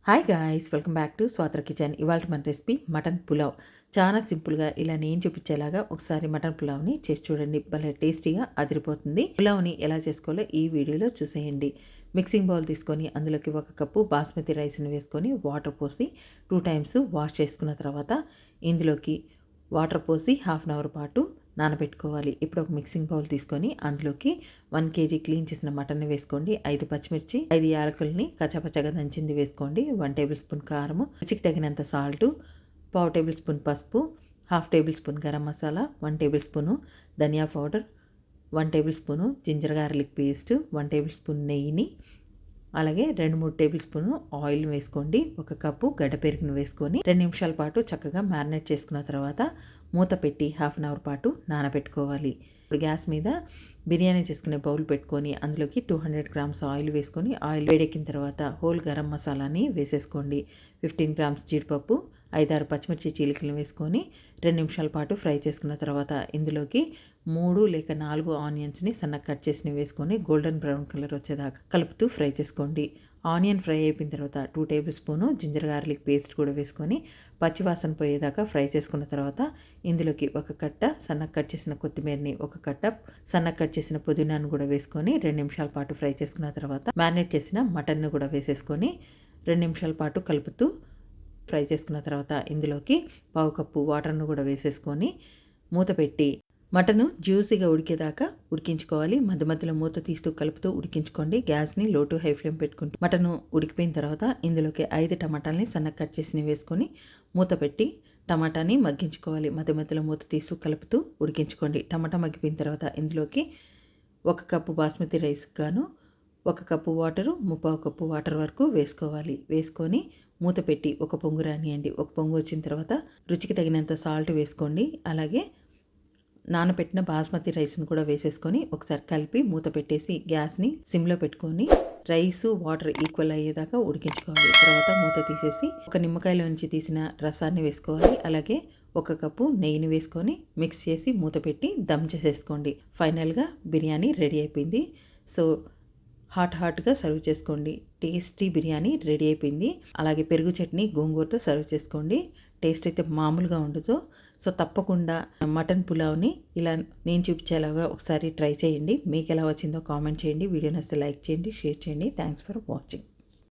Hi guys, welcome back to స్వాత్ర kitchen. ఇవాళ మన రెసిపీ మటన్ పులావ్. చాలా సింపుల్గా ఇలా నేను చూపించేలాగా ఒకసారి మటన్ పులావ్ని చేసి చూడండి. భలే టేస్టీగా అదిరిపోతుంది. పులావ్ని ఎలా చేసుకోవాలో ఈ వీడియోలో చూసేయండి. మిక్సింగ్ బౌల్ తీసుకొని అందులోకి 1 కప్పు బాస్మతి రైస్ని వేసుకొని వాటర్ పోసి 2 టైమ్స్ వాష్ చేసుకున్న తర్వాత ఇందులోకి వాటర్ పోసి హాఫ్ అన్ అవర్ పాటు నానబెట్టుకోవాలి. ఇప్పుడు ఒక మిక్సింగ్ బౌల్ తీసుకొని అందులోకి 1 కేజీ క్లీన్ చేసిన మటన్ని వేసుకోండి. 5 పచ్చిమిర్చి, 5 యాలకుల్ని కచ్చాపచ్చగా దంచింది వేసుకోండి. 1 టేబుల్ స్పూన్ కారము, రుచికి తగినంత సాల్టు, 1/2 టేబుల్ స్పూన్ పసుపు, 1/2 tablespoon garam masala, 1 tablespoon ధనియా powder, 1 tablespoon ginger garlic paste, 1 tablespoon నెయ్యిని, అలాగే 2-3 టేబుల్ స్పూన్ ఆయిల్ వేసుకోండి. 1 కప్పు గడ్డ పెరుగును వేసుకొని 2 నిమిషాల పాటు చక్కగా మ్యారినేట్ చేసుకున్న తర్వాత మూత పెట్టి హాఫ్ అన్ అవర్ పాటు నానబెట్టుకోవాలి. ఇప్పుడు గ్యాస్ మీద బిర్యానీ చేసుకునే బౌల్ పెట్టుకొని అందులోకి 200 గ్రామ్స్ ఆయిల్ వేసుకొని ఆయిల్ వేడెక్కిన తర్వాత హోల్ గరం మసాలాని వేసేసుకోండి. 15 గ్రామ్స్ జీడిపప్పు, 5-6 పచ్చిమిర్చి చీలికలు వేసుకొని 2 నిమిషాల పాటు ఫ్రై చేసుకున్న తర్వాత ఇందులోకి 3 లేక 4 ఆనియన్స్ని సన్నగా కట్ చేసి వేసుకొని గోల్డెన్ బ్రౌన్ కలర్ వచ్చేదాకా కలుపుతూ ఫ్రై చేసుకోండి. ఆనియన్ ఫ్రై అయిపోయిన తర్వాత 2 tablespoon ginger garlic paste కూడా వేసుకొని పచ్చివాసన పోయేదాకా ఫ్రై చేసుకున్న తర్వాత ఇందులోకి 1 కట్ట సన్నగా కట్ చేసిన కొత్తిమీరని, 1 కట్ట సన్నగా కట్ చేసిన పుదీనాను కూడా వేసుకొని 2 నిమిషాల పాటు ఫ్రై చేసుకున్న తర్వాత మ్యారినేట్ చేసిన మటన్ను కూడా వేసేసుకొని 2 నిమిషాల పాటు కలుపుతూ ఫ్రై చేసుకున్న తర్వాత ఇందులోకి 1/2 కప్పు వాటర్ను కూడా వేసేసుకొని మూత పెట్టి మటను జ్యూసీగా ఉడికేదాకా ఉడికించుకోవాలి. మధ్య మధ్యలో మూత తీస్తూ కలుపుతూ ఉడికించుకోండి. గ్యాస్ని లో టు హై ఫ్లేమ్ పెట్టుకుంటూ మటను ఉడికిపోయిన తర్వాత ఇందులోకి 5 టమాటాలని సన్నగా కట్ చేసి వేసుకొని మూత పెట్టి టమాటాని మగ్గించుకోవాలి. మధ్య మధ్యలో మూత తీస్తూ కలుపుతూ ఉడికించుకోండి. టమాటా మగ్గిపోయిన తర్వాత ఇందులోకి 1 కప్పు బాస్మతి రైస్ గాను 1 కప్పు వాటరు, 1/2 కప్పు వాటర్ వరకు వేసుకోవాలి. వేసుకొని మూత పెట్టి ఒక పొంగు రానియండి. ఒక పొంగు వచ్చిన తర్వాత రుచికి తగినంత సాల్ట్ వేసుకోండి. అలాగే నానబెట్టిన బాస్మతి రైస్ని కూడా వేసేసుకొని ఒకసారి కలిపి మూత పెట్టేసి గ్యాస్ని సిమ్లో పెట్టుకొని రైసు వాటర్ ఈక్వల్ అయ్యేదాకా ఉడికించుకోవాలి. తర్వాత మూత తీసేసి ఒక నిమ్మకాయలో నుంచి తీసిన రసాన్ని వేసుకోవాలి. అలాగే 1 కప్పు నెయ్యిని వేసుకొని మిక్స్ చేసి మూత పెట్టి దమ్ చేసేసుకోండి. ఫైనల్గా బిర్యానీ రెడీ అయిపోయింది. సో హాట్గా సర్వ్ చేసుకోండి. టేస్టీ బిర్యానీ రెడీ అయిపోయింది. అలాగే పెరుగు చట్నీ గోంగూరతో సర్వ్ చేసుకోండి. టేస్ట్ అయితే మామూలుగా ఉండదు. సో తప్పకుండా మటన్ పులావ్ని ఇలా నేను చూపించేలాగా ఒకసారి ట్రై చేయండి. మీకు ఎలా వచ్చిందో కామెంట్ చేయండి. వీడియో నచ్చితే లైక్ చేయండి, షేర్ చేయండి. Thanks for watching.